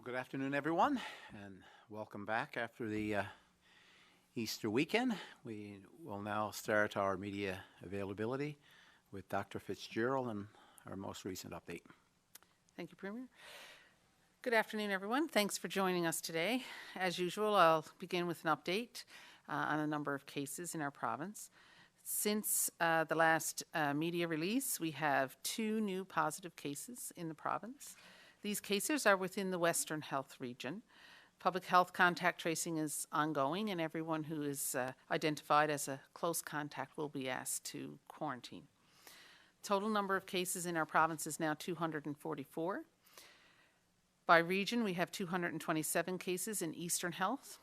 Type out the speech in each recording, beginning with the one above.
Well, good afternoon, everyone, and welcome back after the Easter weekend. We will now start our media availability with Dr. Fizgerald and our most recent update. Thank you, Premier. Good afternoon, everyone. Thanks for joining us today. As usual, I'll begin with an update on a number of cases in our province. Since the last media release, we have 2 new positive cases in the province. These cases are within the Western Health region. Public health contact tracing is ongoing, and everyone who is identified as a close contact will be asked to quarantine. Total number of cases in our province is now 244. By region, we have 227 cases in Eastern Health,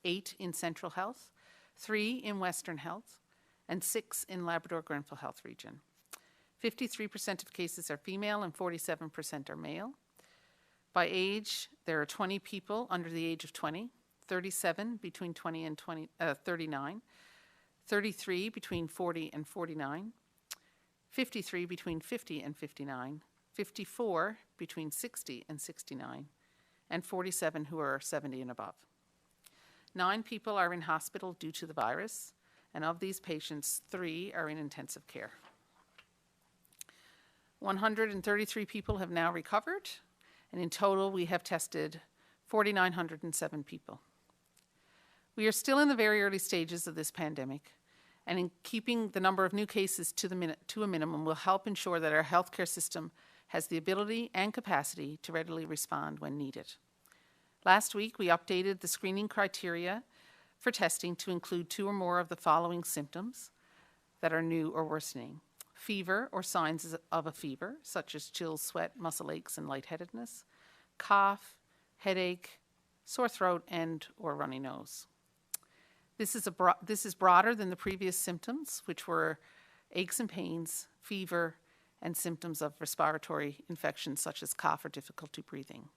8 in Central Health, 3 in Western Health, and 6 in Labrador-Grenville Health region. 53% of cases are female and 47% are male. By age, there are 20 people under the age of 20, 37 between 20 and 39, 33 between 40 and 49, 53 between 50 and 59, 54 between 60 and 69, and 47 who are 70 and above. 9 people are in hospital due to the virus, and of these patients, 3 are in intensive care. 133 people have now recovered, and in total, we have tested 4,907 people. We are still in the very early stages of this pandemic, and in keeping the number of new cases to a minimum will help ensure that our healthcare system has the ability and capacity to readily respond when needed. Last week, we updated the screening criteria for testing to include 2 or more of the following symptoms that are new or worsening: fever or signs of a fever, such as chills, sweat, muscle aches, and lightheadedness, cough, headache, sore throat, and or runny nose. This is broader than the previous symptoms, which were aches and pains, fever, and symptoms of respiratory infections such as cough or difficulty breathing.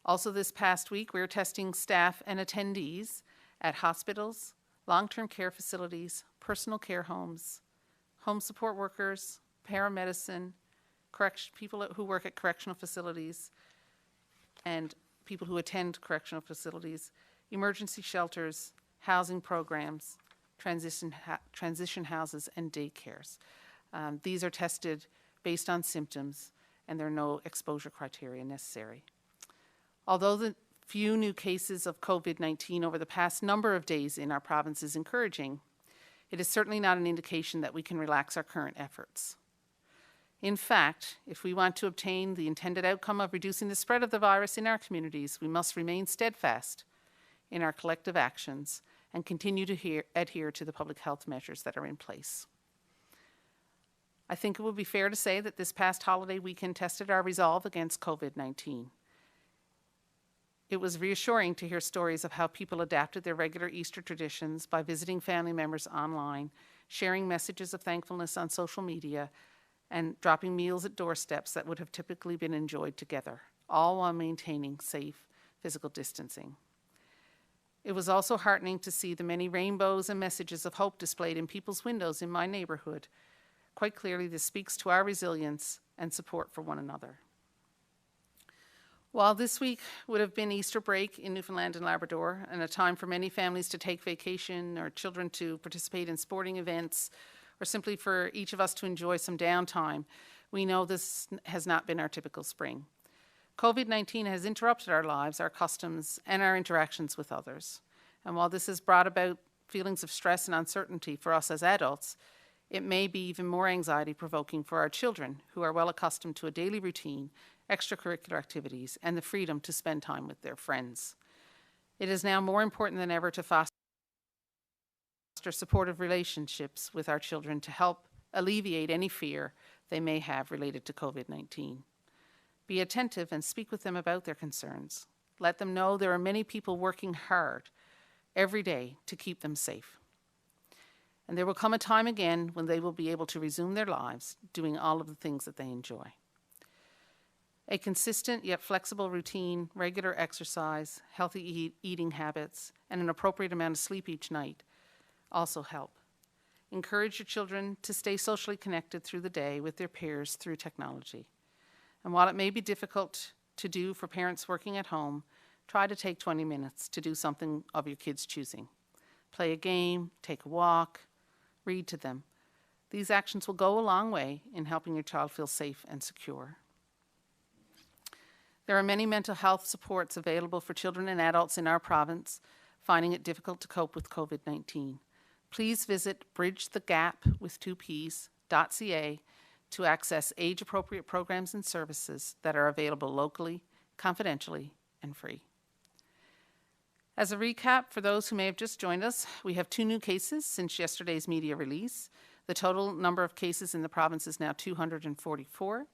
Also this past week, we are testing staff and attendees at hospitals, long-term care facilities, personal care homes, home support workers, paramedicine, people who work at correctional facilities, and people who attend correctional facilities, emergency shelters, housing programs, transition houses, and daycares. These are tested based on symptoms, and there are no exposure criteria necessary. Although the few new cases of COVID-19 over the past number of days in our province is encouraging, it is certainly not an indication that we can relax our current efforts. In fact, if we want to obtain the intended outcome of reducing the spread of the virus in our communities, we must remain steadfast in our collective actions and continue to adhere to the public health measures that are in place. I think it would be fair to say that this past holiday weekend tested our resolve against COVID-19. It was reassuring to hear stories of how people adapted their regular Easter traditions by visiting family members online, sharing messages of thankfulness on social media, and dropping meals at doorsteps that would have typically been enjoyed together, all while maintaining safe physical distancing. It was also heartening to see the many rainbows and messages of hope displayed in people's windows in my neighborhood. Quite clearly, this speaks to our resilience and support for one another. While this week would have been Easter break in Newfoundland and Labrador and a time for many families to take vacation or children to participate in sporting events or simply for each of us to enjoy some downtime, we know this has not been our typical spring. COVID-19 has interrupted our lives, our customs, and our interactions with others. And while this has brought about feelings of stress and uncertainty for us as adults, it may be even more anxiety-provoking for our children who are well accustomed to a daily routine, extracurricular activities, and the freedom to spend time with their friends. It is now more important than ever to foster supportive relationships with our children to help alleviate any fear they may have related to COVID-19. Be attentive and speak with them about their concerns. Let them know there are many people working hard every day to keep them safe. And there will come a time again when they will be able to resume their lives doing all of the things that they enjoy. A consistent yet flexible routine, regular exercise, healthy eating habits, and an appropriate amount of sleep each night also help. Encourage your children to stay socially connected through the day with their peers through technology. And while it may be difficult to do for parents working at home, try to take 20 minutes to do something of your kids' choosing. Play a game, take a walk, read to them. These actions will go a long way in helping your child feel safe and secure. There are many mental health supports available for children and adults in our province finding it difficult to cope with COVID-19. Please visit bridgethegap.ca to access age-appropriate programs and services that are available locally, confidentially, and free. As a recap, for those who may have just joined us, we have 2 new cases since yesterday's media release. The total number of cases in the province is now 244.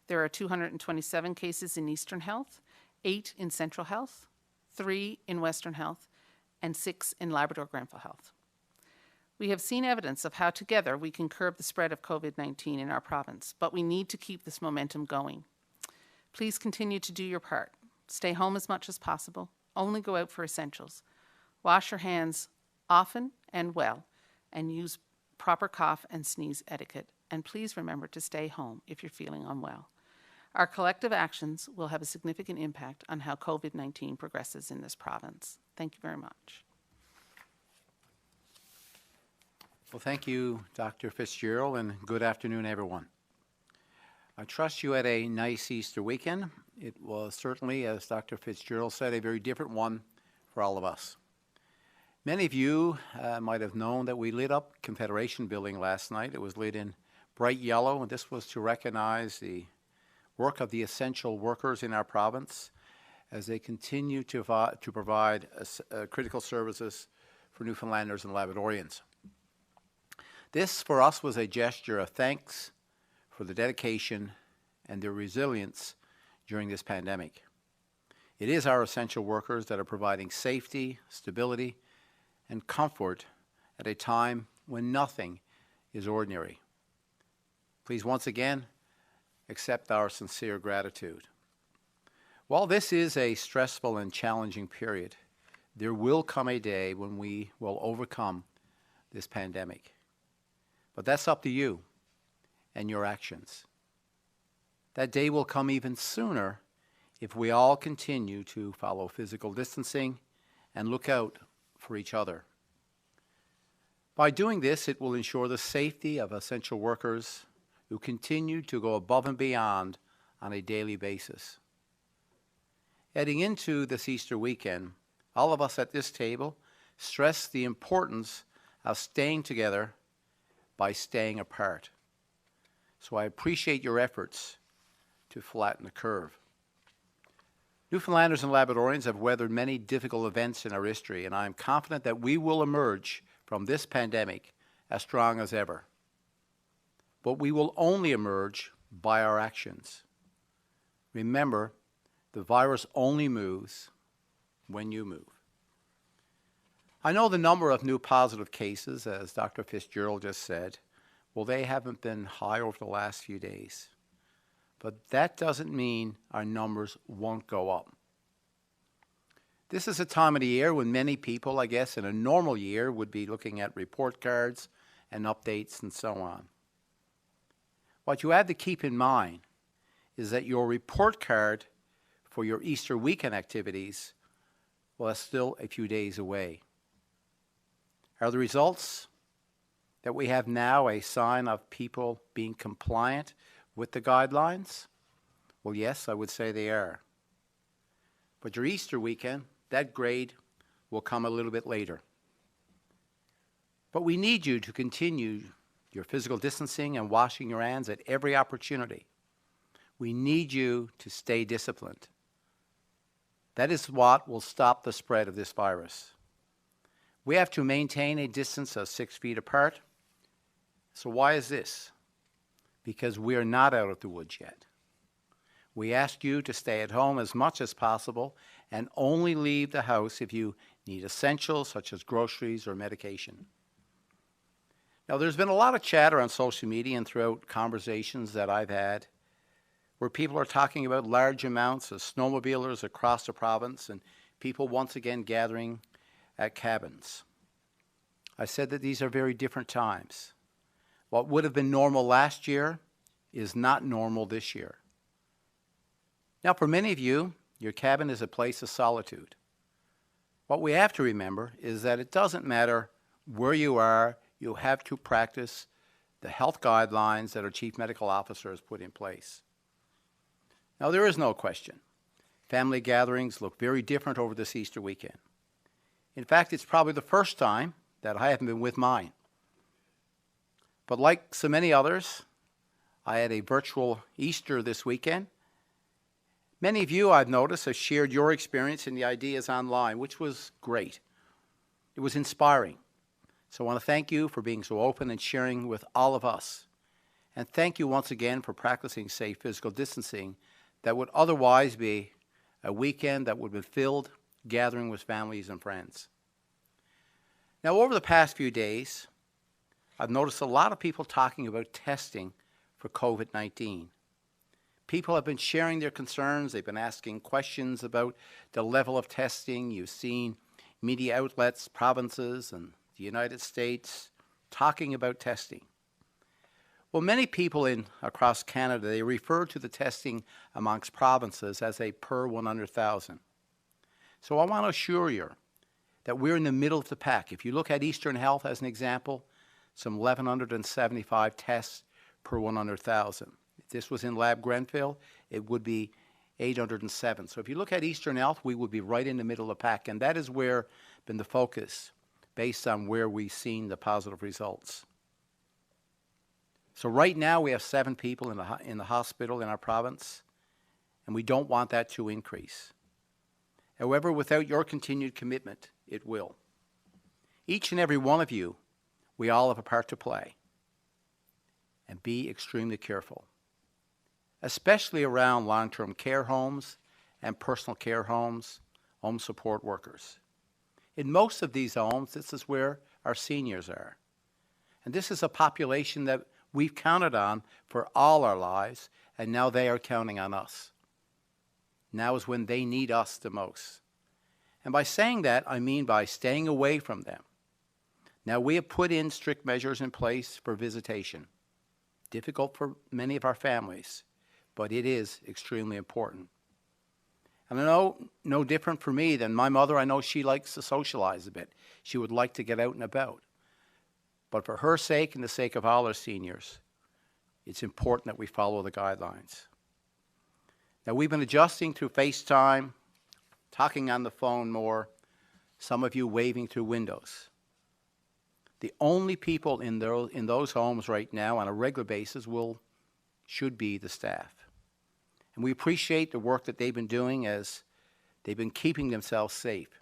There are 227 cases in Eastern Health, 8 in Central Health, 3 in Western Health, and 6 in Labrador-Grenville Health. We have seen evidence of how together we can curb the spread of COVID-19 in our province, but we need to keep this momentum going. Please continue to do your part. Stay home as much as possible. Only go out for essentials. Wash your hands often and well, and use proper cough and sneeze etiquette. And please remember to stay home if you're feeling unwell. Our collective actions will have a significant impact on how COVID-19 progresses in this province. Thank you very much. Well, thank you, Dr. Fizgerald, and good afternoon, everyone. I trust you had a nice Easter weekend. It was certainly, as Dr. Fizgerald said, a very different one for all of us. Many of you might have known that we lit up Confederation Building last night. It was lit in bright yellow, and this was to recognize the work of the essential workers in our province as they continue to provide critical services for Newfoundlanders and Labradorians. This, for us, was a gesture of thanks for the dedication and their resilience during this pandemic. It is our essential workers that are providing safety, stability, and comfort at a time when nothing is ordinary. Please once again accept our sincere gratitude. While this is a stressful and challenging period, there will come a day when we will overcome this pandemic. But that's up to you and your actions. That day will come even sooner if we all continue to follow physical distancing and look out for each other. By doing this, it will ensure the safety of essential workers who continue to go above and beyond on a daily basis. Heading into this Easter weekend, all of us at this table stress the importance of staying together by staying apart. So I appreciate your efforts to flatten the curve. Newfoundlanders and Labradorians have weathered many difficult events in our history, and I am confident that we will emerge from this pandemic as strong as ever. But we will only emerge by our actions. Remember, the virus only moves when you move. I know the number of new positive cases, as Dr. Fizgerald just said, well, they haven't been high over the last few days. But that doesn't mean our numbers won't go up. This is a time of the year when many people, I guess, in a normal year would be looking at report cards and updates and so on. What you have to keep in mind is that your report card for your Easter weekend activities, well, that's still a few days away. Are the results that we have now a sign of people being compliant with the guidelines? Well, yes, I would say they are. But your Easter weekend, that grade will come a little bit later. But we need you to continue your physical distancing and washing your hands at every opportunity. We need you to stay disciplined. That is what will stop the spread of this virus. We have to maintain a distance of 6 feet apart. So why is this? Because we are not out of the woods yet. We ask you to stay at home as much as possible and only leave the house if you need essentials such as groceries or medication. Now, there's been a lot of chatter on social media and throughout conversations that I've had where people are talking about large amounts of snowmobilers across the province and people once again gathering at cabins. I said that these are very different times. What would have been normal last year is not normal this year. Now, for many of you, your cabin is a place of solitude. What we have to remember is that it doesn't matter where you are, you have to practice the health guidelines that our Chief Medical Officer has put in place. Now, there is no question. Family gatherings look very different over this Easter weekend. In fact, it's probably the first time that I haven't been with mine. But like so many others, I had a virtual Easter this weekend. Many of you, I've noticed, have shared your experience and the ideas online, which was great. It was inspiring. So I want to thank you for being so open and sharing with all of us. And thank you once again for practicing safe physical distancing that would otherwise be a weekend that would be filled gathering with families and friends. Now, over the past few days, I've noticed a lot of people talking about testing for COVID-19. People have been sharing their concerns. They've been asking questions about the level of testing. You've seen media outlets, provinces, and the United States talking about testing. Well, many people across Canada, they refer to the testing amongst provinces as a per 100,000. So I want to assure you that we're in the middle of the pack. If you look at Eastern Health as an example, some 1,175 tests per 100,000. If this was in Lab Grenfell, it would be 807. So if you look at Eastern Health, we would be right in the middle of the pack, and that is where been the focus based on where we've seen the positive results. So right now we have 7 people in the hospital in our province, and we don't want that to increase. However, without your continued commitment, it will. Each and every one of you, we all have a part to play. And be extremely careful, especially around long-term care homes and personal care homes, home support workers. In most of these homes, this is where our seniors are. And this is a population that we've counted on for all our lives, and now they are counting on us. Now is when they need us the most. And by saying that, I mean by staying away from them. Now, we have put in strict measures in place for visitation. Difficult for many of our families, but it is extremely important. And I know no different for me than my mother. I know she likes to socialize a bit. She would like to get out and about. But for her sake and the sake of all our seniors, it's important that we follow the guidelines. Now, we've been adjusting to FaceTime, talking on the phone more, some of you waving through windows. The only people in those homes right now on a regular basis should be the staff. And we appreciate the work that they've been doing as they've been keeping themselves safe,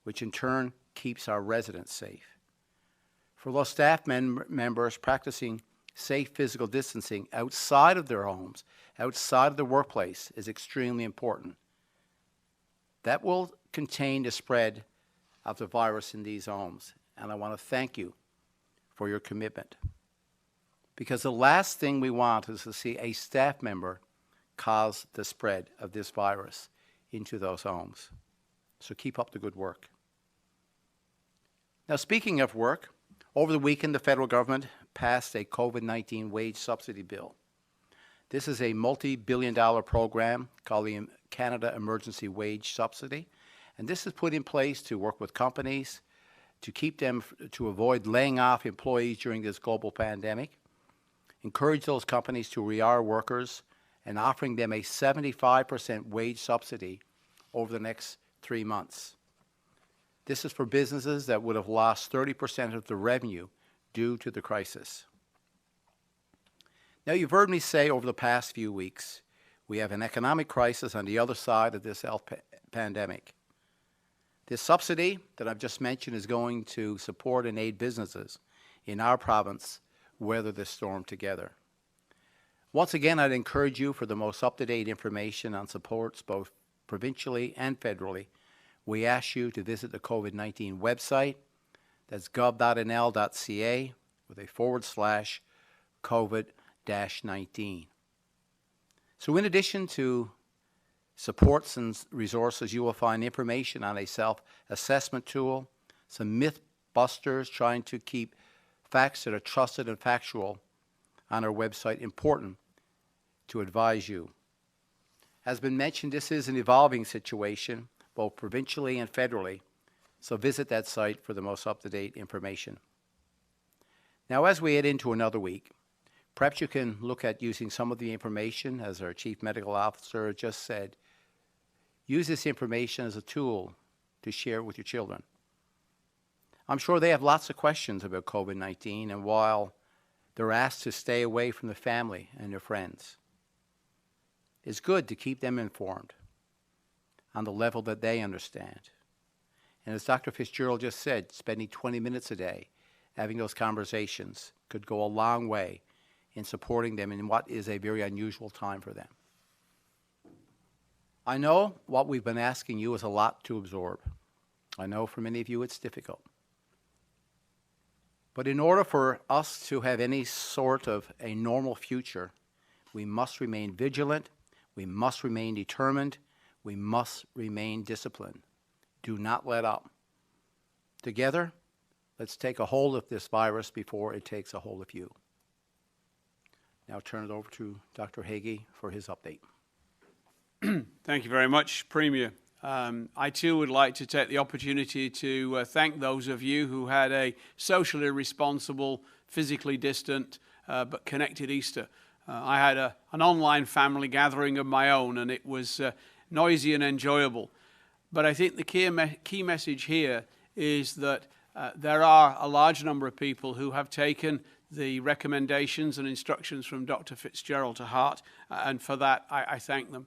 which in turn keeps our residents safe. For those staff members practicing safe physical distancing outside of their homes, outside of the workplace, is extremely important. That will contain the spread of the virus in these homes. And I want to thank you for your commitment. Because the last thing we want is to see a staff member cause the spread of this virus into those homes. So keep up the good work. Now, speaking of work, over the weekend, the federal government passed a COVID-19 wage subsidy bill. This is a multi-billion-dollar program called the Canada Emergency Wage Subsidy, and this is put in place to work with companies to keep them to avoid laying off employees during this global pandemic, encourage those companies to rehire workers, and offering them a 75% wage subsidy over the next 3 months. This is for businesses that would have lost 30% of the revenue due to the crisis. Now, you've heard me say over the past few weeks, we have an economic crisis on the other side of this health pandemic. This subsidy that I've just mentioned is going to support and aid businesses in our province weather this storm together. Once again, I'd encourage you for the most up-to-date information on supports both provincially and federally. We ask you to visit the COVID-19 website. That's gov.nl.ca with a /COVID-19. So in addition to supports and resources, you will find information on a self-assessment tool, some myth busters trying to keep facts that are trusted and factual on our website important to advise you. As been mentioned, this is an evolving situation, both provincially and federally, so visit that site for the most up-to-date information. Now, as we head into another week, perhaps you can look at using some of the information, as our Chief Medical Officer just said. Use this information as a tool to share with your children. I'm sure they have lots of questions about COVID-19, and while they're asked to stay away from the family and their friends, it's good to keep them informed on the level that they understand. And as Dr. Fizgerald just said, spending 20 minutes a day having those conversations could go a long way in supporting them in what is a very unusual time for them. I know what we've been asking you is a lot to absorb. I know for many of you it's difficult. But in order for us to have any sort of a normal future, we must remain vigilant, we must remain determined, we must remain disciplined. Do not let up. Together, let's take a hold of this virus before it takes a hold of you. Now turn it over to Dr. Haggie for his update. Thank you very much, Premier. I too would like to take the opportunity to thank those of you who had a socially responsible, physically distant, but connected Easter. I had an online family gathering of my own, and it was noisy and enjoyable. But I think the key message here is that there are a large number of people who have taken the recommendations and instructions from Dr. Fizgerald to heart, and for that I thank them.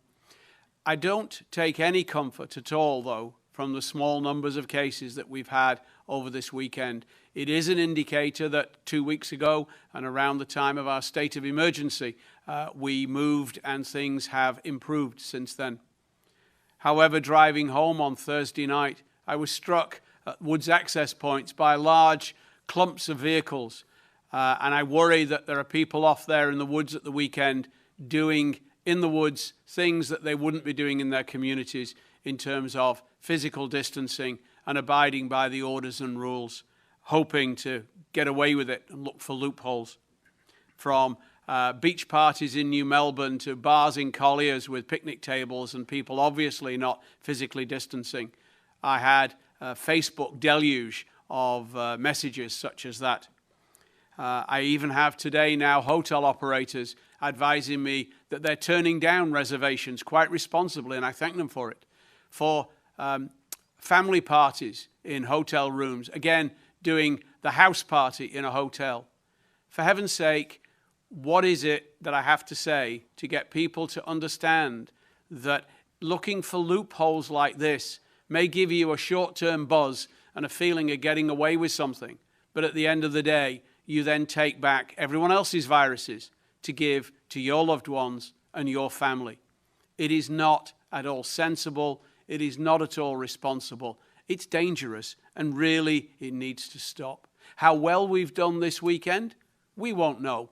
I don't take any comfort at all, though, from the small numbers of cases that we've had over this weekend. It is an indicator that 2 weeks ago and around the time of our state of emergency, we moved and things have improved since then. However, driving home on Thursday night, I was struck at Woods access points by large clumps of vehicles. And I worry that there are people off there in the woods at the weekend doing in the woods things that they wouldn't be doing in their communities in terms of physical distancing and abiding by the orders and rules, hoping to get away with it and look for loopholes. From beach parties in New Melbourne to bars in Colliers with picnic tables and people obviously not physically distancing. I had a Facebook deluge of messages such as that. I even have today now hotel operators advising me that they're turning down reservations quite responsibly, and I thank them for it. For family parties in hotel rooms, again, doing the house party in a hotel. For heaven's sake, what is it that I have to say to get people to understand that looking for loopholes like this may give you a short-term buzz and a feeling of getting away with something, but at the end of the day, you then take back everyone else's viruses to give to your loved ones and your family. It is not at all sensible. It is not at all responsible. It's dangerous, and really it needs to stop. How well we've done this weekend, we won't know.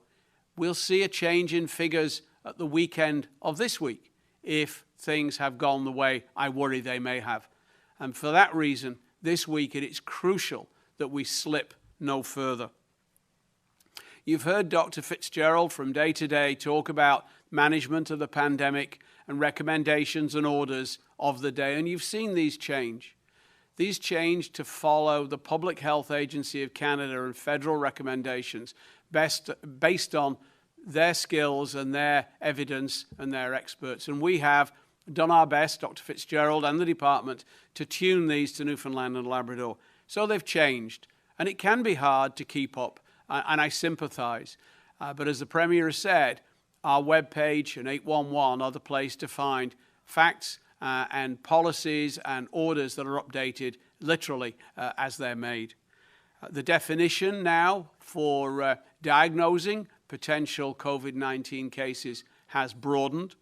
We'll see a change in figures at the weekend of this week if things have gone the way I worry they may have. And for that reason, this week it is crucial that we slip no further. You've heard Dr. Fizgerald from day to day talk about management of the pandemic and recommendations and orders of the day, and you've seen these change. These change to follow the Public Health Agency of Canada and federal recommendations based on their skills and their evidence and their experts. And we have done our best, Dr. Fizgerald and the department, to tune these to Newfoundland and Labrador. So they've changed, and it can be hard to keep up. And I sympathise. But as the Premier has said, our webpage and 811 are the place to find facts and policies and orders that are updated literally as they're made. The definition now for diagnosing potential COVID-19 cases has broadened.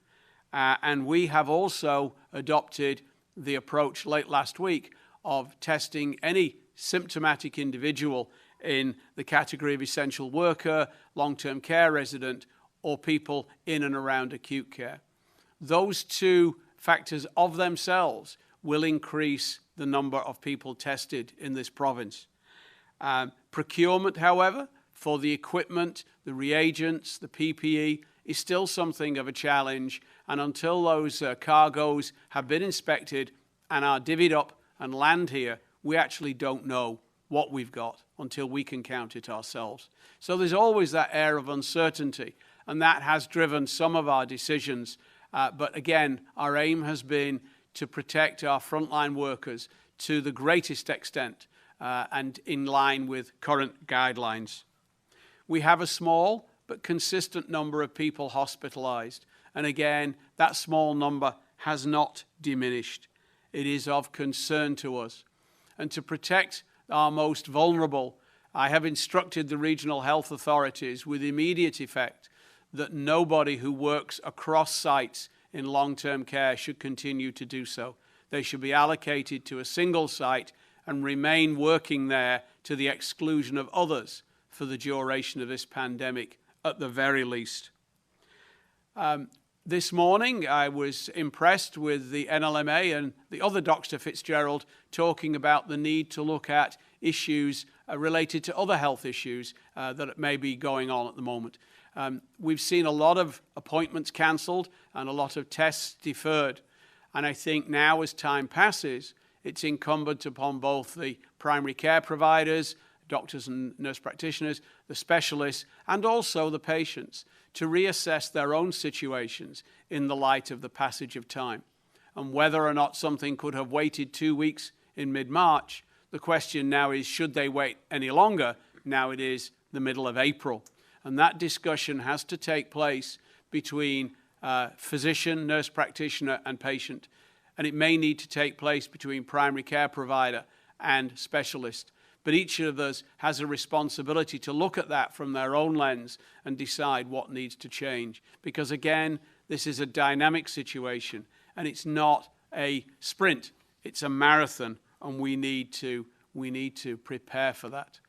And we have also adopted the approach late last week of testing any symptomatic individual in the category of essential worker, long-term care resident, or people in and around acute care. Those two factors of themselves will increase the number of people tested in this province. Procurement, however, for the equipment, the reagents, the PPE, is still something of a challenge. And until those cargoes have been inspected and are divvied up and land here, we actually don't know what we've got until we can count it ourselves. So there's always that air of uncertainty, and that has driven some of our decisions. But again, our aim has been to protect our frontline workers to the greatest extent and in line with current guidelines. We have a small but consistent number of people hospitalized. And again, that small number has not diminished. It is of concern to us. And to protect our most vulnerable, I have instructed the regional health authorities with immediate effect that nobody who works across sites in long-term care should continue to do so. They should be allocated to a single site and remain working there to the exclusion of others for the duration of this pandemic, at the very least. This morning, I was impressed with the NLMA and the other Dr. Fizgerald talking about the need to look at issues related to other health issues that may be going on at the moment. We've seen a lot of appointments cancelled and a lot of tests deferred. And I think now, as time passes, it's incumbent upon both the primary care providers, doctors and nurse practitioners, the specialists, and also the patients to reassess their own situations in the light of the passage of time. And whether or not something could have waited 2 weeks in mid-March, the question now is, should they wait any longer? Now it is the middle of April. And that discussion has to take place between physician, nurse practitioner, and patient. And it may need to take place between primary care provider and specialist. But each of us has a responsibility to look at that from their own lens and decide what needs to change. Because again, this is a dynamic situation and it's not a sprint, it's a marathon, and we need to prepare for that.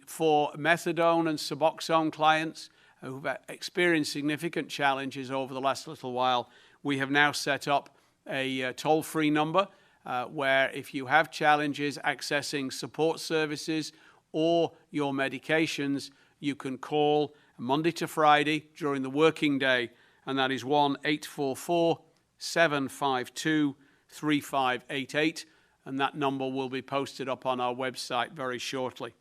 For methadone and Suboxone clients who've experienced significant challenges over the last little while, we have now set up a toll-free number where if you have challenges accessing support services or your medications, you can call Monday to Friday during the working day, and that is 1-844-752-3588, and that number will be posted up on our website very shortly.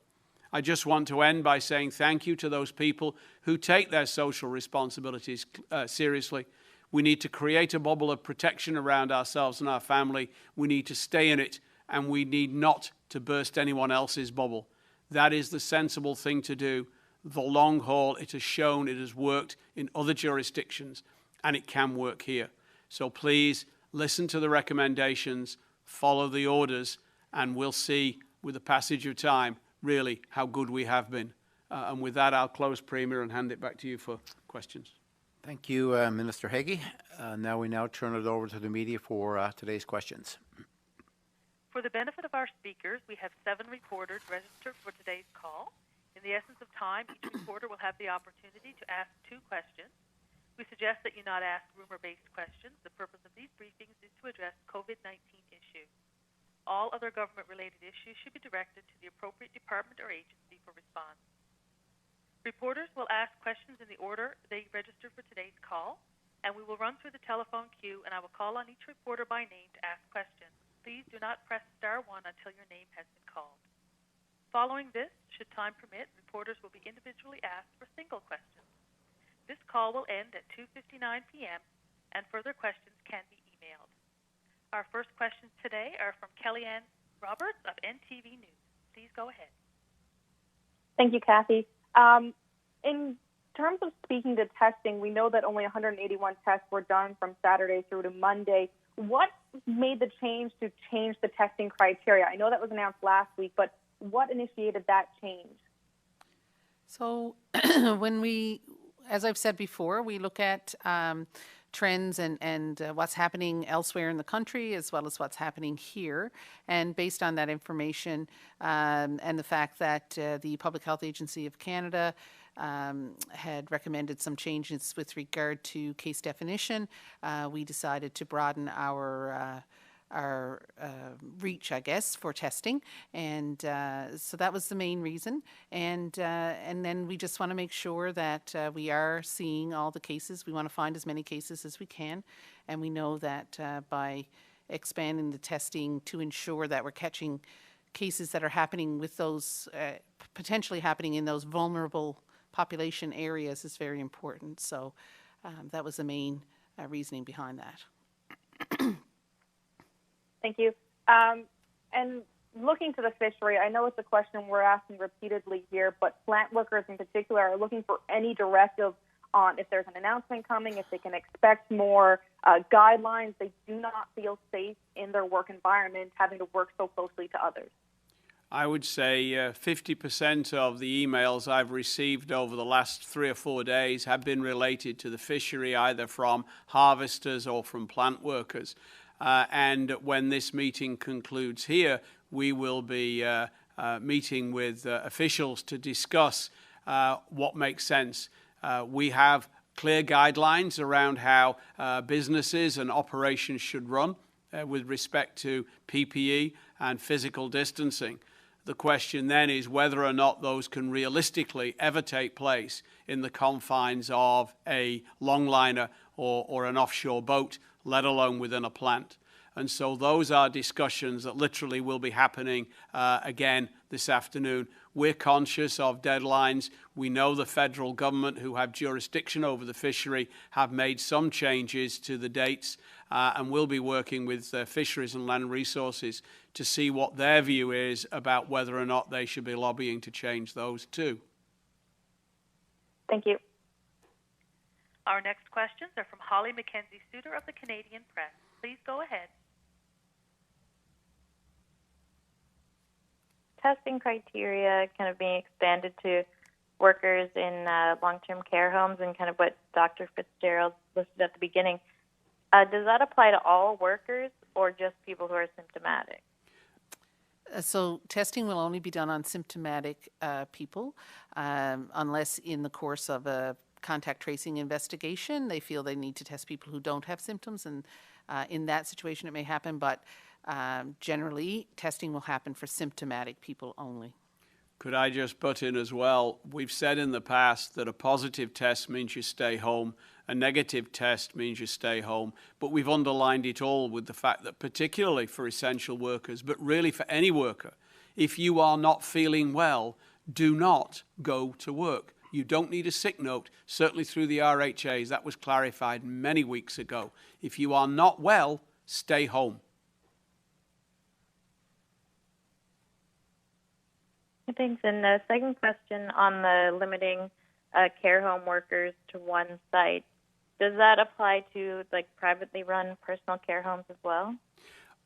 I just want to end by saying thank you to those people who take their social responsibilities seriously. We need to create a bubble of protection around ourselves and our family. We need to stay in it, and we need not to burst anyone else's bubble. That is the sensible thing to do. The long haul, it has shown, it has worked in other jurisdictions, and it can work here. So please listen to the recommendations, follow the orders, and we'll see with the passage of time really how good we have been. And with that, I'll close Premier and hand it back to you for questions. Thank you, Minister Haggie. Now we turn it over to the media for today's questions. For the benefit of our speakers, we have 7 reporters registered for today's call. In the essence of time, each reporter will have the opportunity to ask 2 questions. We suggest that you not ask rumor-based questions. The purpose of these briefings is to address COVID-19 issues. All other government-related issues should be directed to the appropriate department or agency for response. Reporters will ask questions in the order they registered for today's call, and we will run through the telephone queue, and I will call on each reporter by name to ask questions. Please do not press *1 until your name has been called. Following this, should time permit, reporters will be individually asked for single questions. This call will end at 2:59 p.m., and further questions can be emailed. Our first questions today are from Kellyanne Roberts of NTV News. Please go ahead. Thank you, Kathy. In terms of speaking to testing, we know that only 181 tests were done from Saturday through to Monday. What made the change to change the testing criteria? I know that was announced last week, but what initiated that change? So as I've said before, we look at trends and what's happening elsewhere in the country as well as what's happening here. And based on that information and the fact that the Public Health Agency of Canada had recommended some changes with regard to case definition, we decided to broaden our reach, I guess, for testing, and so that was the main reason. And then we just want to make sure that we are seeing all the cases. We want to find as many cases as we can, and we know that by expanding the testing to ensure that we're catching cases that are happening with those potentially happening in those vulnerable population areas is very important. So that was the main reasoning behind that. Thank you. And looking to the fishery, I know it's a question we're asking repeatedly here, but plant workers in particular are looking for any directive on if there's an announcement coming, if they can expect more guidelines. They do not feel safe in their work environment, having to work so closely to others. I would say 50% of the emails I've received over the last 3 or 4 days have been related to the fishery, either from harvesters or from plant workers. And when this meeting concludes here, we will be meeting with officials to discuss what makes sense. We have clear guidelines around how businesses and operations should run with respect to PPE and physical distancing. The question then is whether or not those can realistically ever take place in the confines of a longliner or an offshore boat, let alone within a plant. And so those are discussions that literally will be happening again this afternoon. We're conscious of deadlines. We know the federal government, who have jurisdiction over the fishery, have made some changes to the dates, and we'll be working with Fisheries and Land Resources to see what their view is about whether or not they should be lobbying to change those too. Thank you. Our next questions are from Holly Mackenzie-Suter of the Canadian Press. Please go ahead. Testing criteria kind of being expanded to workers in long-term care homes and kind of what Dr. Fizgerald listed at the beginning. Does that apply to all workers or just people who are symptomatic? So testing will only be done on symptomatic people unless in the course of a contact tracing investigation they feel they need to test people who don't have symptoms, and in that situation it may happen, but generally testing will happen for symptomatic people only. Could I just butt in as well? We've said in the past that a positive test means you stay home, a negative test means you stay home, but we've underlined it all with the fact that particularly for essential workers, but really for any worker, if you are not feeling well, do not go to work. You don't need a sick note, certainly through the RHAs. That was clarified many weeks ago. If you are not well, stay home. Thanks. And the second question on the limiting care home workers to one site, does that apply to like privately run personal care homes as well?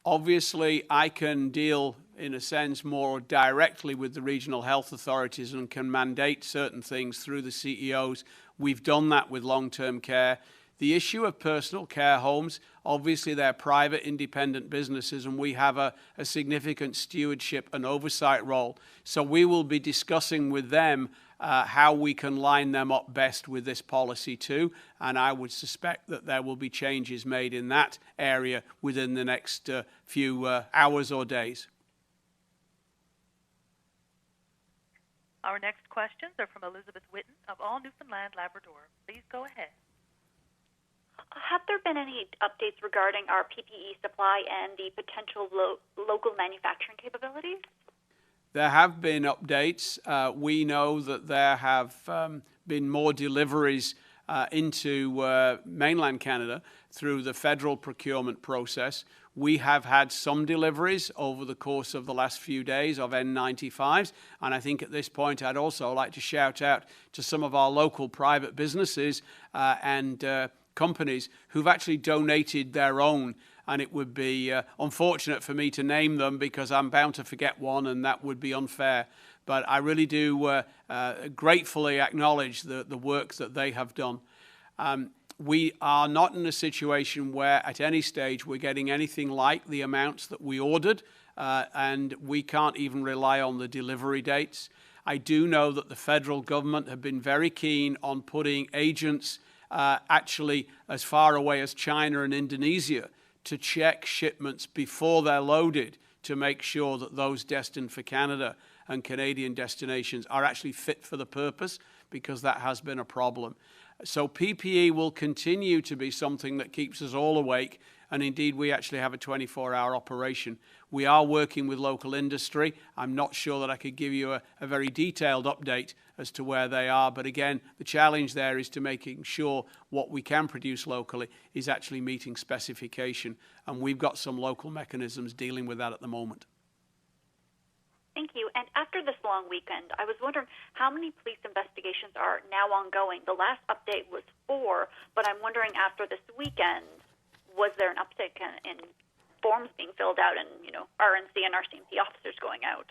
Obviously, I can deal, in a sense, more directly with the regional health authorities and can mandate certain things through the CEOs. We've done that with long-term care. The issue of personal care homes, obviously they're private independent businesses and we have a significant stewardship and oversight role. So we will be discussing with them how we can line them up best with this policy too. And I would suspect that there will be changes made in that area within the next few hours or days. Our next questions are from Elizabeth Witten of All Newfoundland Labrador. Please go ahead. Have there been any updates regarding our PPE supply and the potential local manufacturing capabilities? There have been updates. We know that there have been more deliveries into mainland Canada through the federal procurement process. We have had some deliveries over the course of the last few days of N95s, and I think at this point I'd also like to shout out to some of our local private businesses and companies who've actually donated their own, and it would be unfortunate for me to name them because I'm bound to forget one and that would be unfair. But I really do gratefully acknowledge the work that they have done. We are not in a situation where at any stage we're getting anything like the amounts that we ordered, and we can't even rely on the delivery dates. I do know that the federal government have been very keen on putting agents actually as far away as China and Indonesia to check shipments before they're loaded to make sure that those destined for Canada and Canadian destinations are actually fit for the purpose, because that has been a problem. So PPE will continue to be something that keeps us all awake, and indeed we actually have a 24-hour operation. We are working with local industry. I'm not sure that I could give you a very detailed update as to where they are, but again, the challenge there is to making sure what we can produce locally is actually meeting specification, and we've got some local mechanisms dealing with that at the moment. Thank you. And after this long weekend, I was wondering how many police investigations are now ongoing. The last update was 4, but I'm wondering after this weekend, was there an uptick in forms being filled out and, RNC and RCMP officers going out?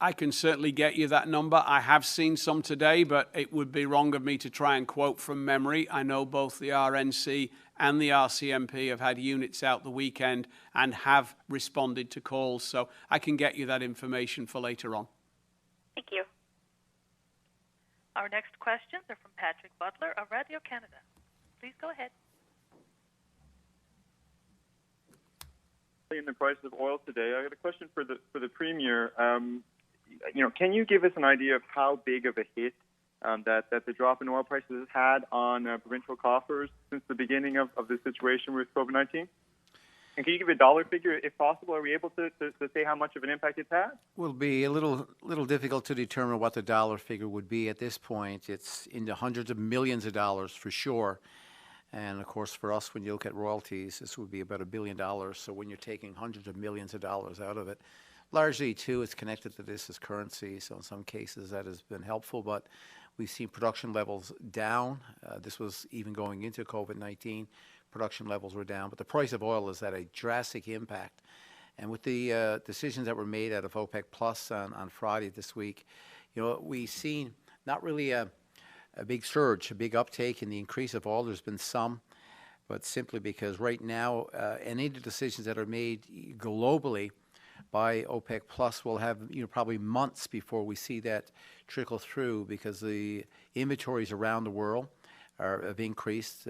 I can certainly get you that number. I have seen some today, but it would be wrong of me to try and quote from memory. I know both the RNC and the RCMP have had units out the weekend and have responded to calls, so I can get you that information for later on. Thank you. Our next questions are from Patrick Butler of Radio Canada. Please go ahead. In the price of oil today, I got a question for the Premier. Can you give us an idea of how big of a hit that the drop in oil prices has had on provincial coffers since the beginning of the situation with COVID-19? And can you give a dollar figure, if possible? Are we able to say how much of an impact it's had? Will be a little difficult to determine what the dollar figure would be at this point. It's in the hundreds of millions of dollars for sure. And of course, for us, when you look at royalties, this would be about $1 billion. So when you're taking hundreds of millions of dollars out of it, largely too, it's connected to this as currency. So in some cases, that has been helpful. But we've seen production levels down. This was even going into COVID-19. Production levels were down. But the price of oil has had a drastic impact. And with the decisions that were made out of OPEC Plus on Friday this week, we've seen not really a big surge, a big uptake in the increase of oil. There's been some, but simply because right now, any of the decisions that are made globally by OPEC Plus will have probably months before we see that trickle through, because the inventories around the world have increased.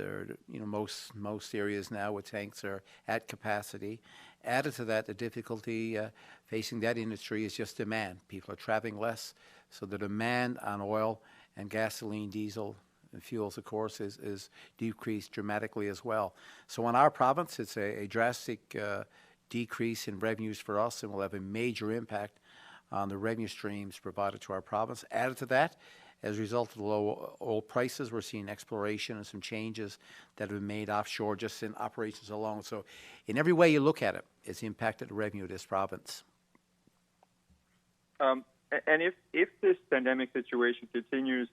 Most areas now with tanks are at capacity. Added to that, the difficulty facing that industry is just demand. People are traveling less, so the demand on oil and gasoline, diesel, and fuels, of course, is decreased dramatically as well. So in our province, it's a drastic decrease in revenues for us, and will have a major impact on the revenue streams provided to our province. Added to that, as a result of the low oil prices, we're seeing exploration and some changes that have been made offshore just in operations alone. So in every way you look at it, it's impacted the revenue of this province. And if this pandemic situation continues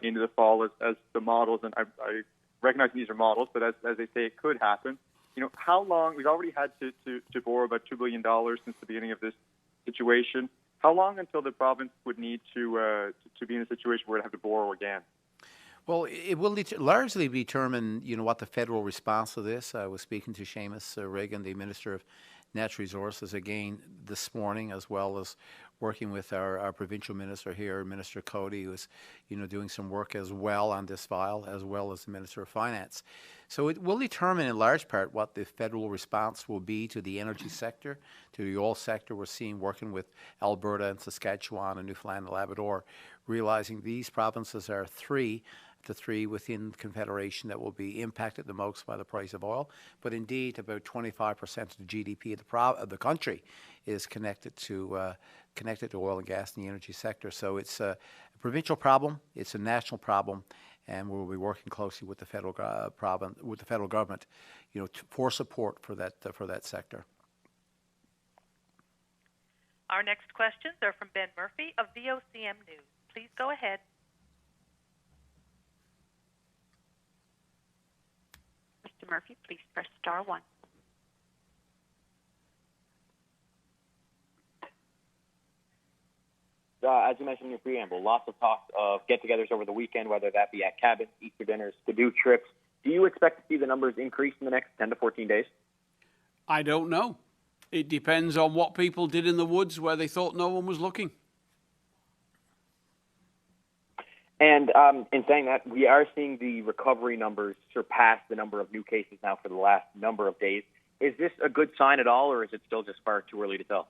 into the fall, as the models, and I recognize these are models, but as they say it could happen, how long, we've already had to borrow about $2 billion since the beginning of this situation. How long until the province would need to be in a situation where it have to borrow again? Well, it will largely determine, what the federal response to this. I was speaking to Janice Fizgerald, the Minister of Natural Resources, again this morning, as well as working with our provincial minister here, Minister Cody, who's doing some work as well on this file, as well as the Minister of Finance. So it will determine in large part what the federal response will be to the energy sector, to the oil sector. We're seeing, working with Alberta and Saskatchewan and Newfoundland and Labrador, realizing these provinces are the three within the Confederation that will be impacted the most by the price of oil. But indeed, about 25% of the GDP of the country is connected to oil and gas in the energy sector. So it's a provincial problem, it's a national problem, and we'll be working closely with the federal government, for support for that sector. Our next questions are from Ben Murphy of VOCM News. Please go ahead. Mr. Murphy, please press star 1. As you mentioned in your preamble, lots of talk of get-togethers over the weekend, whether that be at cabins, Easter dinners, to-do trips. Do you expect to see the numbers increase in the next 10 to 14 days? I don't know. It depends on what people did in the woods where they thought no one was looking. And in saying that, we are seeing the recovery numbers surpass the number of new cases now for the last number of days. Is this a good sign at all, or is it still just far too early to tell?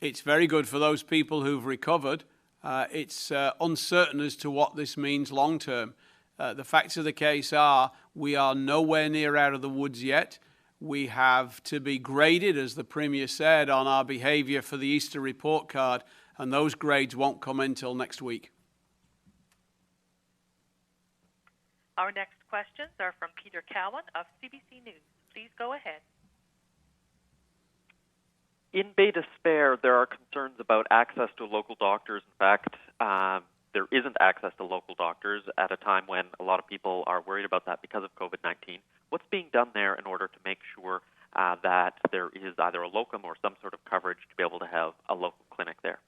It's very good for those people who've recovered. It's uncertain as to what this means long term. The facts of the case are we are nowhere near out of the woods yet. We have to be graded, as the Premier said, on our behaviour for the Easter report card, and those grades won't come until next week. Our next questions are from Peter Cowan of CBC News. Please go ahead. In Bay d'Espoir, there are concerns about access to local doctors. In fact, there isn't access to local doctors at a time when a lot of people are worried about that because of COVID-19. What's being done there in order to make sure that there is either a locum or some sort of coverage to be able to have a local clinic there?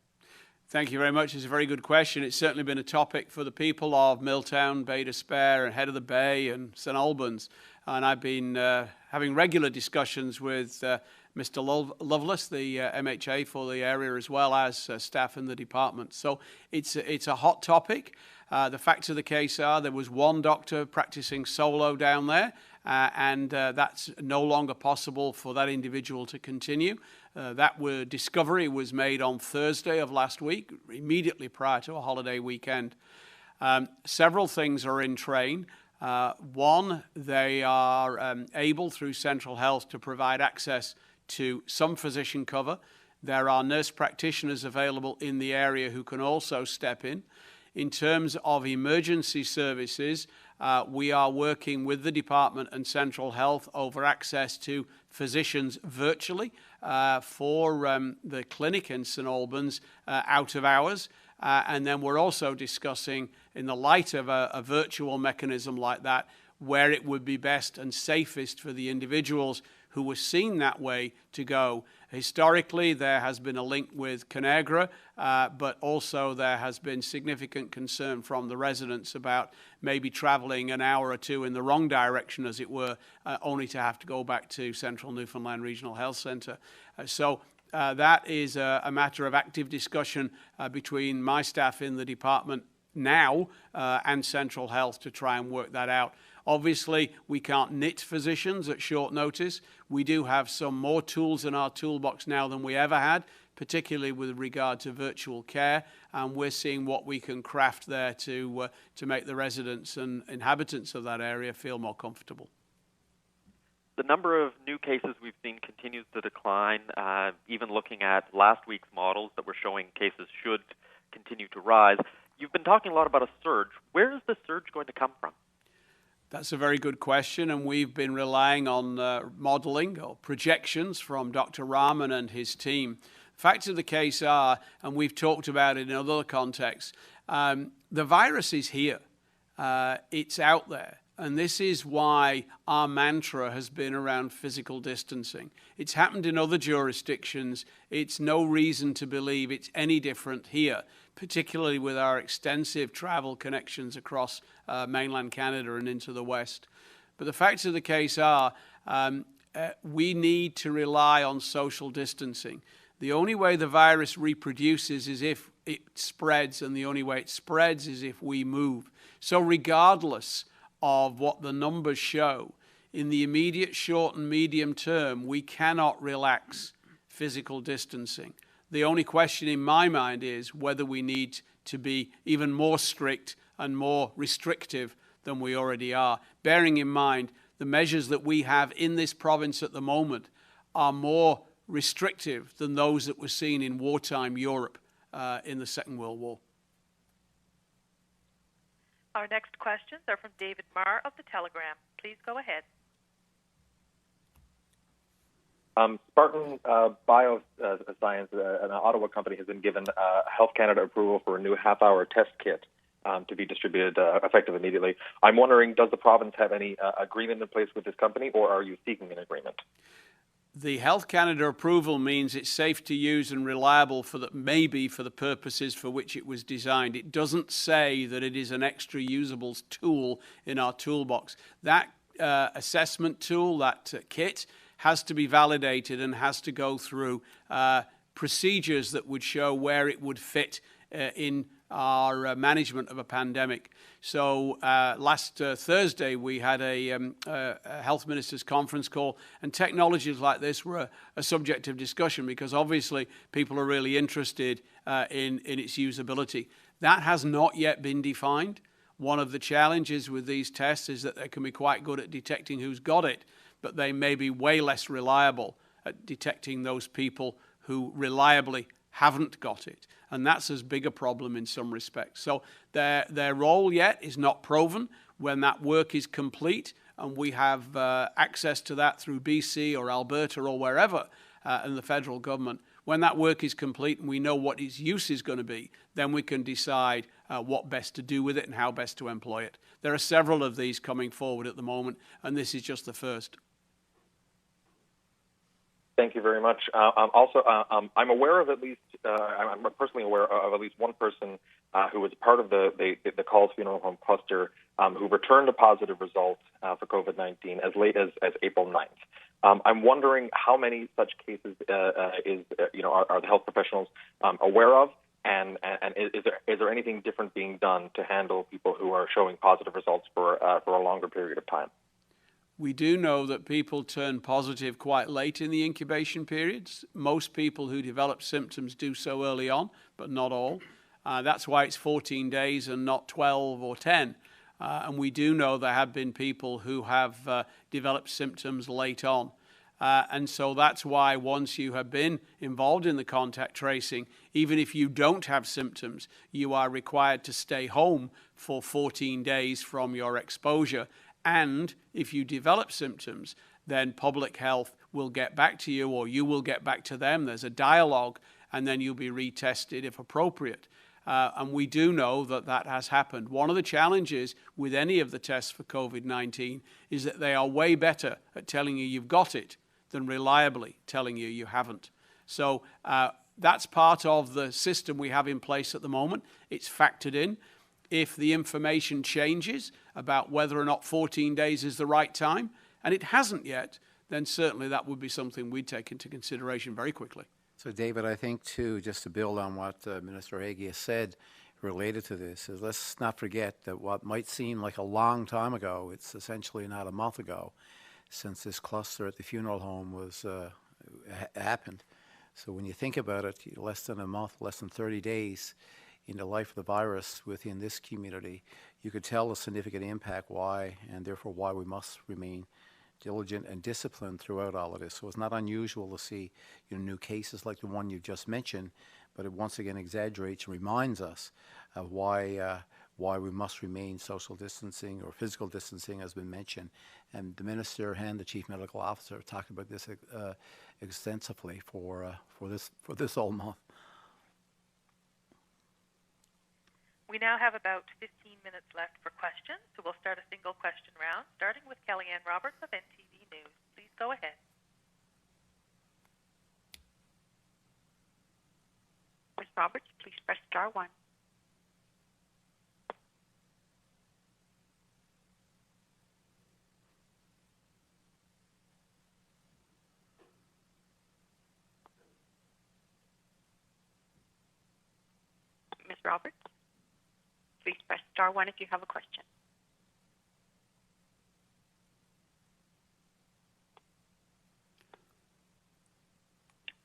Thank you very much. It's a very good question. It's certainly been a topic for the people of Milltown, Bay d'Espoir, and Head of the Bay, and St Albans. And I've been having regular discussions with Mr. Lovelace, the MHA for the area, as well as staff in the department. So it's a hot topic. The facts of the case are there was one doctor practicing solo down there, and that's no longer possible for that individual to continue. That discovery was made on Thursday of last week, immediately prior to a holiday weekend. Several things are in train. One, they are able through Central Health to provide access to some physician cover. There are nurse practitioners available in the area who can also step in. In terms of emergency services, we are working with the department and Central Health over access to physicians virtually for the clinic in St Albans out of hours. And then we're also discussing, in the light of a virtual mechanism like that, where it would be best and safest for the individuals who were seen that way to go. Historically, there has been a link with Conagra, but also there has been significant concern from the residents about maybe travelling an hour or two in the wrong direction, as it were, only to have to go back to Central Newfoundland Regional Health Centre. So that is a matter of active discussion between my staff in the department now and Central Health to try and work that out. Obviously, we can't knit physicians at short notice. We do have some more tools in our toolbox now than we ever had, particularly with regard to virtual care, and we're seeing what we can craft there to make the residents and inhabitants of that area feel more comfortable. The number of new cases we've seen continues to decline, even looking at last week's models that were showing cases should continue to rise. You've been talking a lot about a surge. Where is the surge going to come from? That's a very good question, and we've been relying on modelling or projections from Dr. Rahman and his team. Facts of the case are, and we've talked about it in other contexts, the virus is here. It's out there. And this is why our mantra has been around physical distancing. It's happened in other jurisdictions. It's no reason to believe it's any different here, particularly with our extensive travel connections across mainland Canada and into the West. But the facts of the case are we need to rely on social distancing. The only way the virus reproduces is if it spreads, and the only way it spreads is if we move. So regardless of what the numbers show, in the immediate short and medium term, we cannot relax physical distancing. The only question in my mind is whether we need to be even more strict and more restrictive than we already are, bearing in mind the measures that we have in this province at the moment are more restrictive than those that were seen in wartime Europe in the Second World War. Our next questions are from David Marr of The Telegram. Please go ahead. Spartan Bioscience, an Ottawa company, has been given Health Canada approval for a new half-hour test kit to be distributed effective immediately. I'm wondering, does the province have any agreement in place with this company, or are you seeking an agreement? The Health Canada approval means it's safe to use and reliable for the purposes for which it was designed. It doesn't say that it is an extra usable tool in our toolbox. That assessment tool, that kit, has to be validated and has to go through procedures that would show where it would fit in our management of a pandemic. So last Thursday we had a health ministers conference call, and technologies like this were a subject of discussion because obviously people are really interested in its usability. That has not yet been defined. One of the challenges with these tests is that they can be quite good at detecting who's got it, but they may be way less reliable at detecting those people who reliably haven't got it. And that's as big a problem in some respects. So their role yet is not proven. When that work is complete and we have access to that through BC or Alberta or wherever in the federal government, when that work is complete and we know what its use is going to be, then we can decide what best to do with it and how best to employ it. There are several of these coming forward at the moment, and this is just the first. Thank you very much. Also, I'm aware of at least, I'm personally aware of at least one person who was part of the Calls Funeral Home cluster who returned a positive result for COVID-19 as late as April 9th. I'm wondering how many such cases are the health professionals aware of, and is there anything different being done to handle people who are showing positive results for a longer period of time? We do know that people turn positive quite late in the incubation periods. Most people who develop symptoms do so early on, but not all. That's why it's 14 days and not 12 or 10. And we do know there have been people who have developed symptoms late on. And so that's why once you have been involved in the contact tracing, even if you don't have symptoms, you are required to stay home for 14 days from your exposure. And if you develop symptoms, then public health will get back to you or you will get back to them. There's a dialogue, and then you'll be retested if appropriate. And we do know that that has happened. One of the challenges with any of the tests for COVID-19 is that they are way better at telling you you've got it than reliably telling you you haven't. So that's part of the system we have in place at the moment. It's factored in. If the information changes about whether or not 14 days is the right time, and it hasn't yet, then certainly that would be something we'd take into consideration very quickly. So, David, I think, too, just to build on what Minister Haggie has said related to this, is let's not forget that what might seem like a long time ago, it's essentially not a month ago since this cluster at the funeral home was happened. So when you think about it, less than a month, less than 30 days in the life of the virus within this community, you could tell the significant impact why, and therefore why we must remain diligent and disciplined throughout all of this. So it's not unusual to see new cases like the one you just mentioned, but it once again exaggerates and reminds us of why we must remain social distancing or physical distancing has been mentioned. And the Minister and the Chief Medical Officer talked about this extensively for this whole month. We now have about 15 minutes left for questions, so we'll start a single question round, starting with Kellyanne Roberts of NTV News. Please go ahead. Ms. Roberts, please press star 1. Ms. Roberts, please press star 1 if you have a question.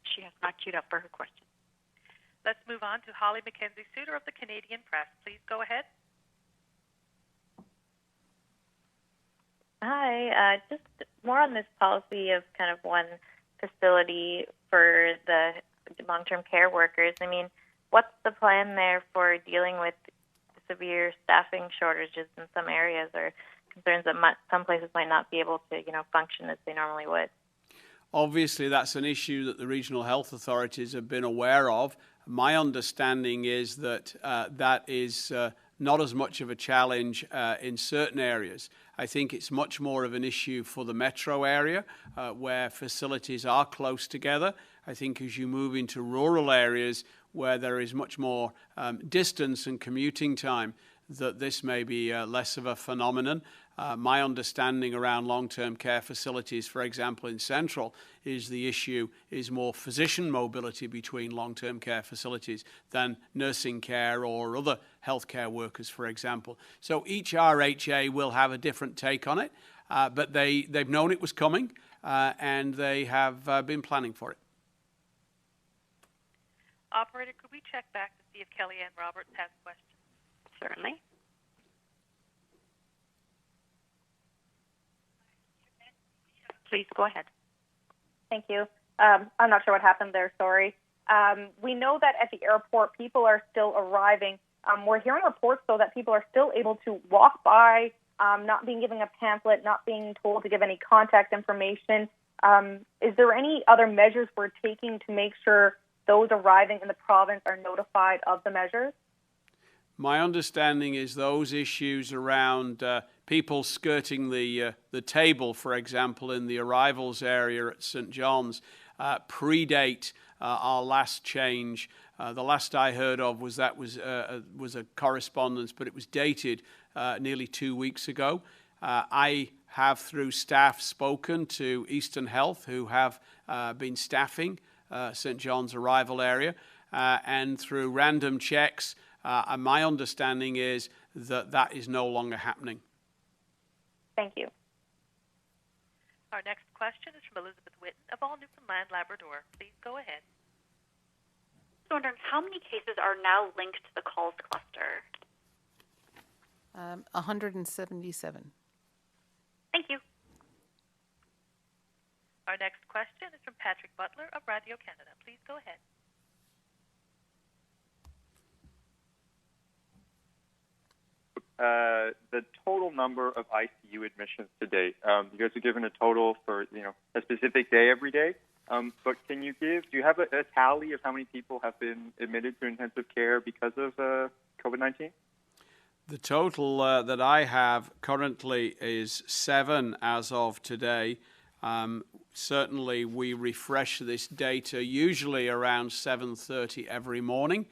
She has not queued up for her question. Let's move on to Holly Mackenzie-Suter of the Canadian Press. Please go ahead. Hi, just more on this policy of kind of one facility for the long-term care workers. I mean, what's the plan there for dealing with severe staffing shortages in some areas, or concerns that some places might not be able to, function as they normally would? Obviously, that's an issue that the regional health authorities have been aware of. My understanding is that that is not as much of a challenge in certain areas. I think it's much more of an issue for the metro area where facilities are close together. I think as you move into rural areas where there is much more distance and commuting time, that this may be less of a phenomenon. My understanding around long-term care facilities, for example, in Central, is the issue is more physician mobility between long-term care facilities than nursing care or other healthcare workers, for example. So each RHA will have a different take on it, but they've known it was coming, and they have been planning for it. Operator, could we check back to see if Kellyanne Roberts has questions? Certainly. Please go ahead. Thank you. I'm not sure what happened there, sorry. We know that at the airport, people are still arriving. We're hearing reports, though, that people are still able to walk by, not being given a pamphlet, not being told to give any contact information. Is there any other measures we're taking to make sure those arriving in the province are notified of the measures? My understanding is those issues around people skirting the table, for example, in the arrivals area at St. John's, predate our last change. The last I heard of was a correspondence, but it was dated nearly 2 weeks ago. I have, through staff, spoken to Eastern Health, who have been staffing St. John's arrival area, and through random checks, my understanding is that that is no longer happening. Thank you. Our next question is from Elizabeth Witten of All Newfoundland Labrador. Please go ahead. I was wondering how many cases are now linked to the calls cluster? 177. Thank you. Our next question is from Patrick Butler of Radio Canada. Please go ahead. The total number of ICU admissions to date. You guys are given a total for a specific day every day. But do you have a tally of how many people have been admitted to intensive care because of COVID-19? The total that I have currently is 7 as of today. Certainly, we refresh this data usually around 7:30 every morning,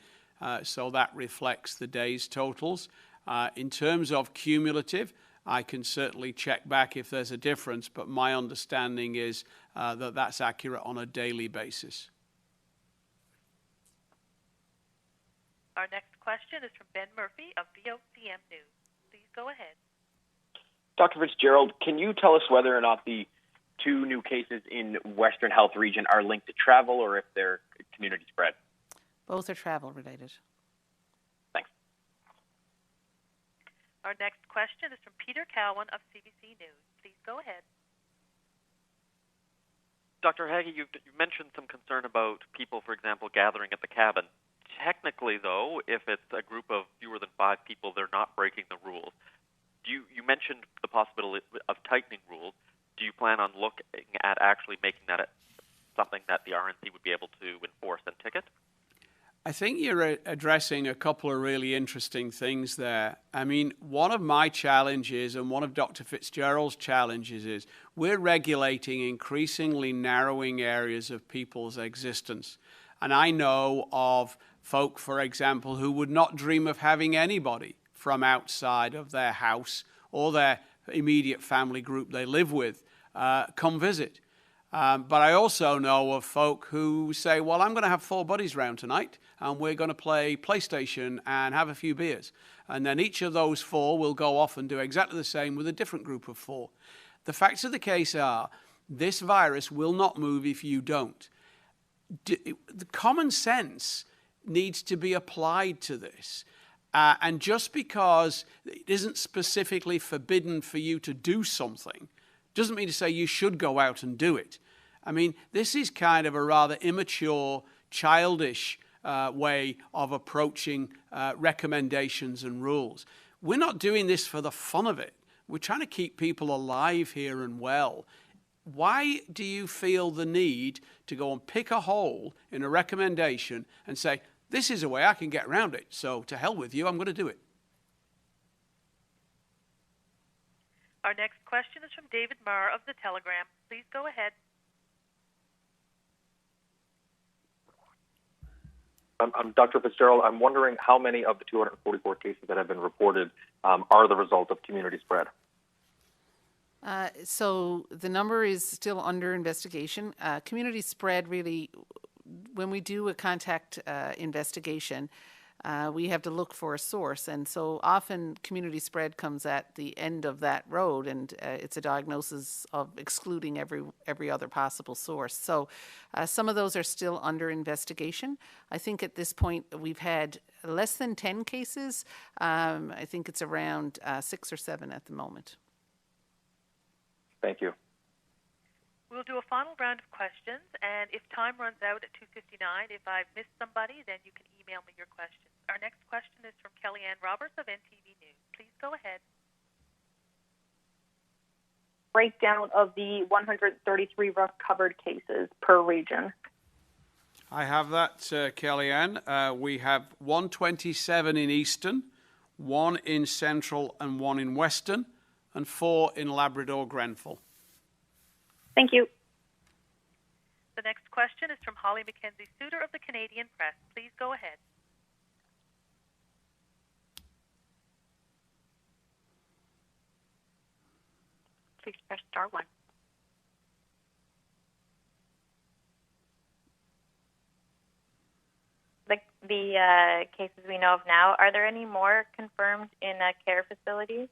so that reflects the day's totals. In terms of cumulative, I can certainly check back if there's a difference, but my understanding is that that's accurate on a daily basis. Our next question is from Ben Murphy of VOCM News. Please go ahead. Dr. Fitzgerald, can you tell us whether or not the 2 new cases in Western Health Region are linked to travel or if they're community spread? Both are travel related. Thanks. Our next question is from Peter Cowan of CBC News. Please go ahead. Dr. Haggie, you mentioned some concern about people, for example, gathering at the cabin. Technically, though, if it's a group of fewer than 5 people, they're not breaking the rules. You mentioned the possibility of tightening rules. Do you plan on looking at actually making that something that the RNC would be able to enforce and ticket? I think you're addressing a couple of really interesting things there. I mean, one of my challenges and one of Dr. Fitzgerald's challenges is we're regulating increasingly narrowing areas of people's existence. And I know of folk, for example, who would not dream of having anybody from outside of their house or their immediate family group they live with come visit. But I also know of folk who say, well, I'm going to have 4 buddies round tonight and we're going to play PlayStation and have a few beers. And then each of those 4 will go off and do exactly the same with a different group of 4. The facts of the case are this virus will not move if you don't. The common sense needs to be applied to this. And just because it isn't specifically forbidden for you to do something doesn't mean to say you should go out and do it. I mean, this is kind of a rather immature, childish way of approaching recommendations and rules. We're not doing this for the fun of it. We're trying to keep people alive here and well. Why do you feel the need to go and pick a hole in a recommendation and say, this is a way I can get around it, so to hell with you, I'm going to do it? Our next question is from David Marr of The Telegram. Please go ahead. Dr. Fitzgerald, I'm wondering how many of the 244 cases that have been reported are the result of community spread? So the number is still under investigation. Community spread really, when we do a contact investigation, we have to look for a source. And so often community spread comes at the end of that road, and it's a diagnosis of excluding every other possible source. So some of those are still under investigation. I think at this point we've had less than 10 cases. I think it's around 6 or 7 at the moment. Thank you. We'll do a final round of questions, and if time runs out at 2:59, if I've missed somebody, then you can email me your questions. Our next question is from Kellyanne Roberts of NTV News. Please go ahead. Breakdown of the 133 recovered cases per region. I have that, Kellyanne. We have 127 in Eastern, 1 in Central and 1 in Western, and 4 in Labrador-Grenfell. Thank you. The next question is from Holly Mackenzie-Suter of the Canadian Press. Please go ahead. Please press star 1. The cases we know of now, are there any more confirmed in care facilities?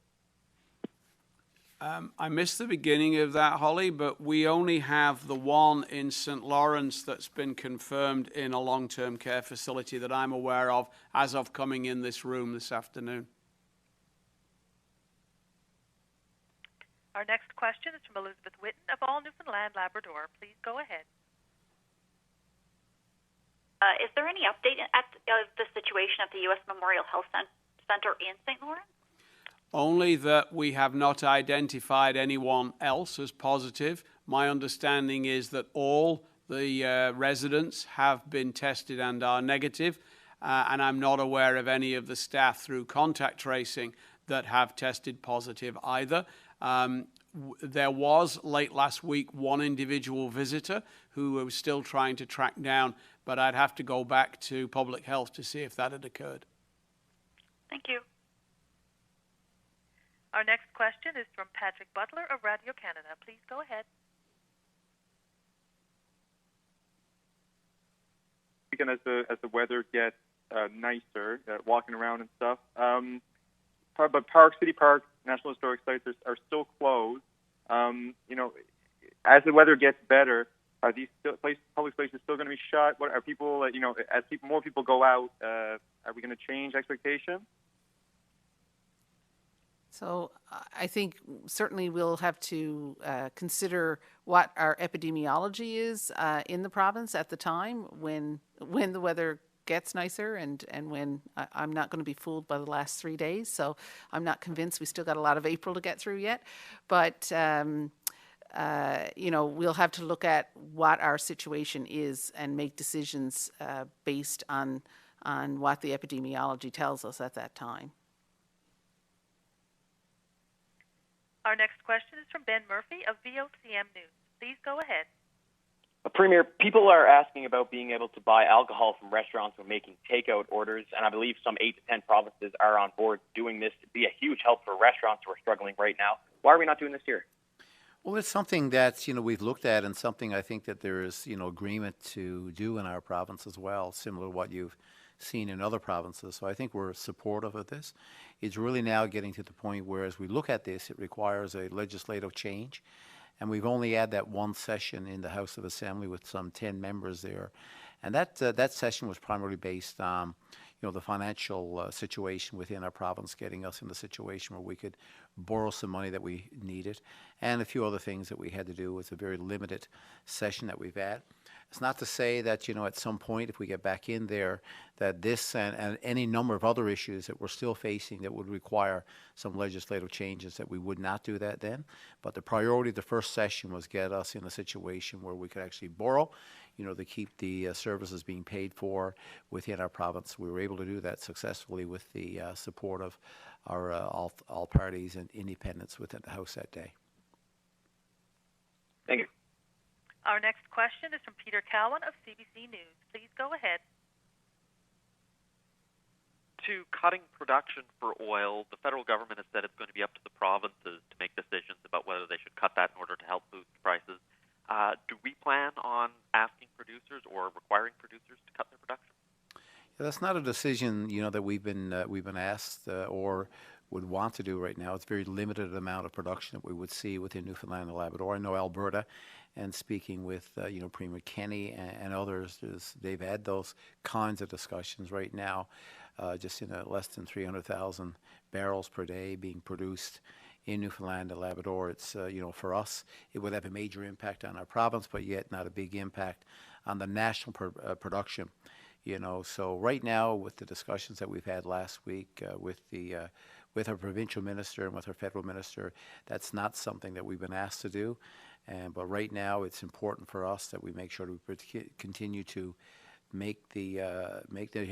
I missed the beginning of that, Holly, but we only have the 1 in St. Lawrence that's been confirmed in a long-term care facility that I'm aware of as of coming in this room this afternoon. Our next question is from Elizabeth Whitten of All Newfoundland Labrador. Please go ahead. Is there any update at the situation at the U.S. Memorial Health Center in St. Lawrence? Only that we have not identified anyone else as positive. My understanding is that all the residents have been tested and are negative, and I'm not aware of any of the staff through contact tracing that have tested positive either. There was, late last week, 1 individual visitor who was still trying to track down, but I'd have to go back to public health to see if that had occurred. Thank you. Our next question is from Patrick Butler of Radio Canada. Please go ahead. As the weather gets nicer, walking around and stuff, but parks, city parks, National Historic Sites are still closed. As the weather gets better, are these public places still going to be shut? What are people? As more people go out, are we going to change expectations? So I think certainly we'll have to consider what our epidemiology is in the province at the time when the weather gets nicer and when I'm not going to be fooled by the last 3 days. So I'm not convinced. We still got a lot of April to get through yet. But, we'll have to look at what our situation is and make decisions based on what the epidemiology tells us at that time. Our next question is from Ben Murphy of VOCM News. Please go ahead. Premier, people are asking about being able to buy alcohol from restaurants when making takeout orders, and I believe some 8 to 10 provinces are on board doing this to be a huge help for restaurants who are struggling right now. Why are we not doing this here? Well, it's something that, we've looked at and something I think that there is, agreement to do in our province as well, similar to what you've seen in other provinces. So I think we're supportive of this. It's really now getting to the point where as we look at this, it requires a legislative change. And we've only had that 1 session in the House of Assembly with some 10 members there. And that session was primarily based on, the financial situation within our province, getting us in the situation where we could borrow some money that we needed, and a few other things that we had to do. It's a very limited session that we've had. It's not to say that, at some point, if we get back in there, that this and any number of other issues that we're still facing that would require some legislative changes, that we would not do that then. But the priority of the first session was get us in a situation where we could actually borrow, to keep the services being paid for within our province. We were able to do that successfully with the support of our all parties and independents within the House that day. Thank you. Our next question is from Peter Cowan of CBC News. Please go ahead. to cutting production for oil, the federal government has said it's going to be up to the provinces to make decisions about whether they should cut that in order to help boost prices. Do we plan on asking producers or requiring producers to cut their production? Yeah, that's not a decision, that we've been asked or would want to do right now. It's a very limited amount of production that we would see within Newfoundland and Labrador. I know Alberta, and speaking with Premier Kenny and others, they've had those kinds of discussions right now. Just in less than 300,000 barrels per day being produced in Newfoundland and Labrador. It's for us, it would have a major impact on our province, but yet not a big impact on the national production. So right now, with the discussions that we've had last week with our provincial minister and with our federal minister, that's not something that we've been asked to do. But right now, it's important for us that we make sure that we continue to make the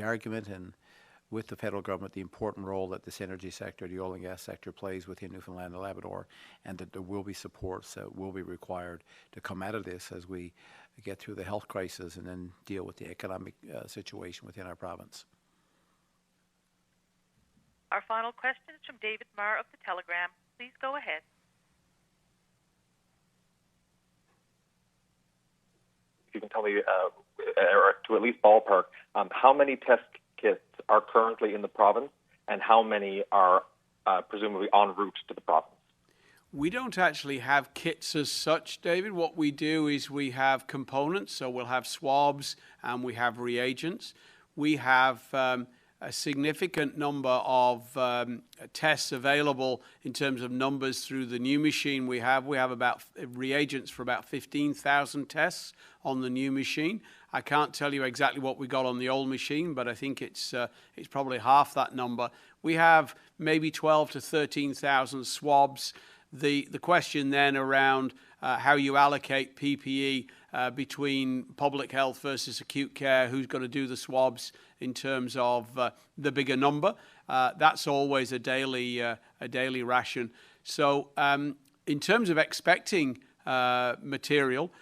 argument and with the federal government, the important role that this energy sector, the oil and gas sector, plays within Newfoundland and Labrador, and that there will be supports that will be required to come out of this as we get through the health crisis and then deal with the economic situation within our province. Our final question is from David Marr of The Telegram. Please go ahead. If you can tell me, or to at least ballpark, how many test kits are currently in the province, and how many are presumably en route to the province? We don't actually have kits as such, David. What we do is we have components, so we'll have swabs and we have reagents. We have a significant number of tests available in terms of numbers through the new machine we have. We have about reagents for about 15,000 tests on the new machine. I can't tell you exactly what we got on the old machine, but I think it's probably half that number. We have maybe 12 to 13,000 swabs. The question then around how you allocate PPE between public health versus acute care, who's going to do the swabs in terms of the bigger number, that's always a daily ration. So in terms of expecting material,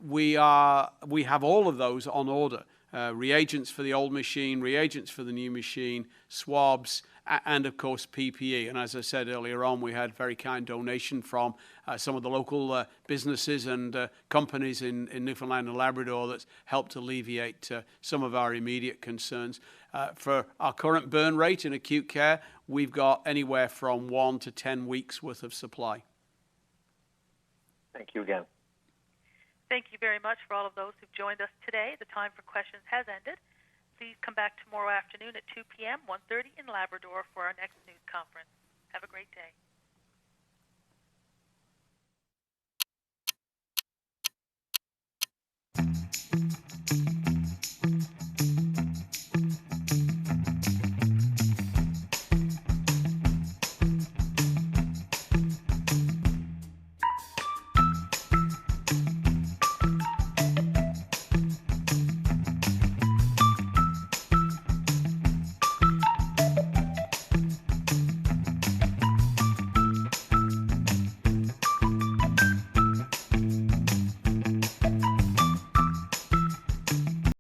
we have all of those on order. Reagents for the old machine, reagents for the new machine, swabs, and of course PPE. And as I said earlier on, we had very kind donation from some of the local businesses and companies in Newfoundland and Labrador that's helped alleviate some of our immediate concerns. For our current burn rate in acute care, we've got anywhere from 1 to 10 weeks worth of supply. Thank you again. Thank you very much for all of those who've joined us today. The time for questions has ended. Please come back tomorrow afternoon at 2 p.m., 1:30 in Labrador for our next news conference. Have a great day.